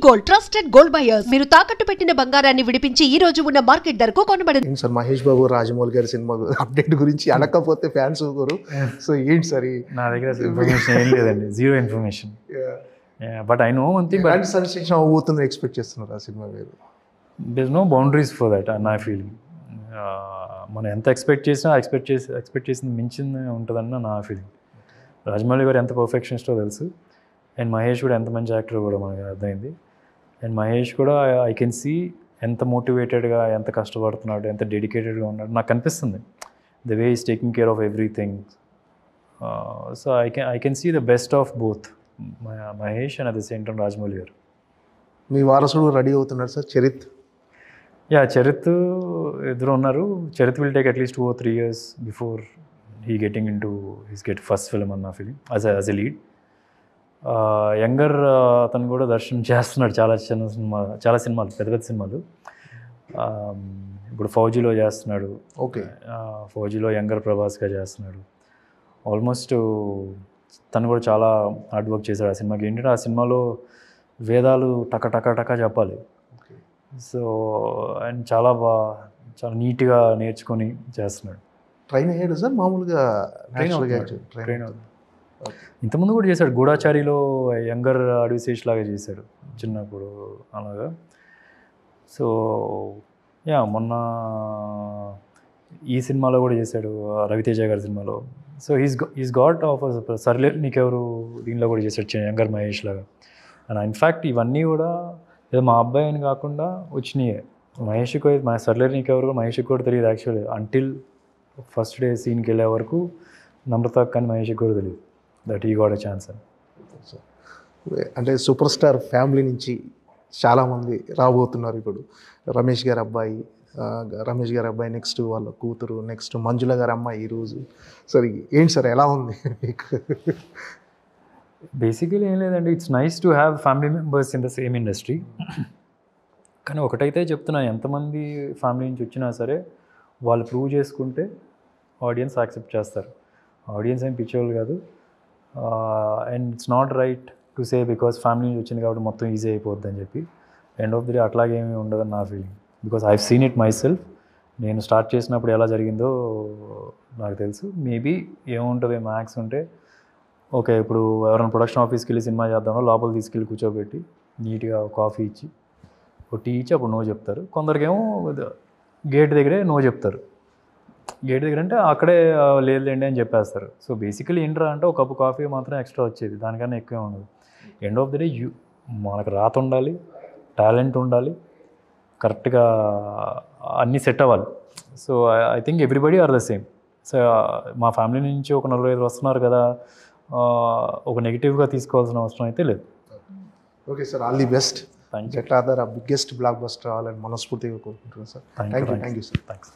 Gold trusted gold buyers మీరు తాకట్టు పెట్టిన బంగారాన్ని విడిపించి ఈ రోజు ఉన్న మార్కెట్ ధరకు కొనబడను. సార్ మహేష్ బాబు రాజమౌళి గారి సినిమా అప్డేట్ గురించి అడగకపోతే ఫ్యాన్స్ ఊరుకోరు. సో ఏంటి సార్ నా దగ్గర ఇన్ఫర్మేషన్ ఏం లేదండి, zero information. But I know one thing, ఎలాంటి సెన్సేషన్ అవ్వబోతుందని ఎక్స్పెక్ట్ చేస్తున్నారు ఆ సినిమా మీరు? There no boundaries for that నా ఫీలింగ్. మనం ఎంత ఎక్స్పెక్ట్ చేసింది మించింది ఉంటుందన్న నా ఫీలింగ్. రాజమౌళి గారు ఎంత పర్ఫెక్షనిస్టో తెలుసు, అండ్ మహేష్ కూడా ఎంత మంచి యాక్టర్ కూడా మనకి అర్థమైంది. అండ్ మహేష్ కూడా ఐ కెన్ సీ ఎంత మోటివేటెడ్గా, ఎంత కష్టపడుతున్నాడు, ఎంత డెడికేటెడ్గా ఉన్నాడు నాకు కనిపిస్తుంది. The way is taking care of everything. So I can see the best of both Mahesh and at the same time Rajamouli garu. మీ వారసుడు రెడీ అవుతున్నాడు సార్, చరిత్? చరిత్ ఇద్దరు ఉన్నారు. Charith will take at least 2 or 3 years before he getting into his first film అన్న feeling as a lead. Younger అతను కూడా దర్శనం చేస్తున్నాడు చాలా సినిమాలు, పెద్ద పెద్ద సినిమాలు. ఇప్పుడు ఫౌజీలో చేస్తున్నాడు. ఓకే, ఫౌజీలో యంగర్ ప్రభాస్గా చేస్తున్నాడు. ఆల్మోస్ట్ తను కూడా చాలా హార్డ్ వర్క్ చేశాడు ఆ సినిమాకి. ఏంటంటే ఆ సినిమాలో వేదాలు టక చెప్పాలి. సో అండ్ చాలా నీట్గా నేర్చుకొని చేస్తున్నాడు. ట్రైన్ అయ్యాడు సార్ మామూలుగా? ట్రైన్ అవుతుంది. ఇంతకుముందు కూడా చేశాడు. గూఢాచారిలో యంగర్ అడ్విసేష్ లాగా చేశాడు చిన్నప్పుడు అలాగా. సో మొన్న ఈ సినిమాలో కూడా చేశాడు, రవితేజ గారి సినిమాలో. సో ఈజ్ గాట్ ఆఫ్ సర్లే నీకెవరు దీనిలో కూడా చేశాడు యంగర్ మహేష్ లాగా. అండ్ ఇన్ఫ్యాక్ట్ ఇవన్నీ కూడా ఏదో మా అబ్బాయి అని కాకుండా వచ్చినాయే. మహేష్కి సర్లే నీకెవరు మహేష్కి కూడా తెలియదు యాక్చువల్లీ. అంటిల్ ఫస్ట్ డే సీన్కి వెళ్ళే వరకు నమ్రత కానీ మహేష్కి కూడా తెలియదు దట్ ఈ గాట్ ఎ ఛాన్స్ అని. అంటే సూపర్ స్టార్ ఫ్యామిలీ నుంచి చాలామంది రాబోతున్నారు. ఇప్పుడు రమేష్ గారి అబ్బాయి, నెక్స్ట్ వాళ్ళ కూతురు, నెక్స్ట్ మంజుల గారి అమ్మాయి ఈరోజు. సరే ఏంటి సార్ ఎలా ఉంది మీకు? బేసికలీ ఏం లేదండి, it's nice to have family members in the same industry. కానీ ఒకటైతే చెప్తున్నా, ఎంతమంది ఫ్యామిలీ నుంచి వచ్చినా సరే వాళ్ళు ప్రూవ్ చేసుకుంటే ఆడియన్స్ యాక్సెప్ట్ చేస్తారు. ఆడియన్స్ ఏం పిచ్చోళ్ళు కాదు. And it's not right to say because family నుంచి వచ్చింది కాబట్టి మొత్తం ఈజీ అయిపోద్ది అని చెప్పి. ఎండ్ ఆఫ్ ది డే అట్లాగేమీ ఉండదని నా feeling. Because I seen it my self. నేను స్టార్ట్ చేసినప్పుడు ఎలా జరిగిందో నాకు తెలుసు. మేబీ ఏముంటుంది మ్యాక్స్ ఉంటే ఓకే, ఇప్పుడు ఎవరైనా ప్రొడక్షన్ ఆఫీస్కి వెళ్ళి సినిమా చేద్దామో లోపల తీసుకెళ్ళి కూర్చోబెట్టి నీట్గా కాఫీ ఇచ్చి ఒక టీ ఇచ్చి అప్పుడు నో చెప్తారు. కొందరికేమో గేట్ దగ్గరే నో చెప్తారు. గేట్ దగ్గర అంటే అక్కడే లేదులేండి అని చెప్పేస్తారు. సో బేసికలీ ఏంట్రా అంటే ఒక కప్పు కాఫీ మాత్రం ఎక్స్ట్రా వచ్చేది, దానికన్నా ఎక్కువే ఉండదు. ఎండ్ ఆఫ్ ది డే మనకు రాత ఉండాలి, టాలెంట్ ఉండాలి, కరెక్ట్గా అన్నీ సెట్ అవ్వాలి. So I think everybody are the same. సో మా ఫ్యామిలీ నుంచి ఒక 4-5 వస్తున్నారు కదా, ఒక నెగిటివ్గా తీసుకోవాల్సిన అవసరం అయితే లేదు. Okay sir, all the best. Jatadhara biggest blockbuster అవ్వాలని మనస్ఫూర్తిగా కోరుకుంటున్నాను sir. Thank you sir. Thanks.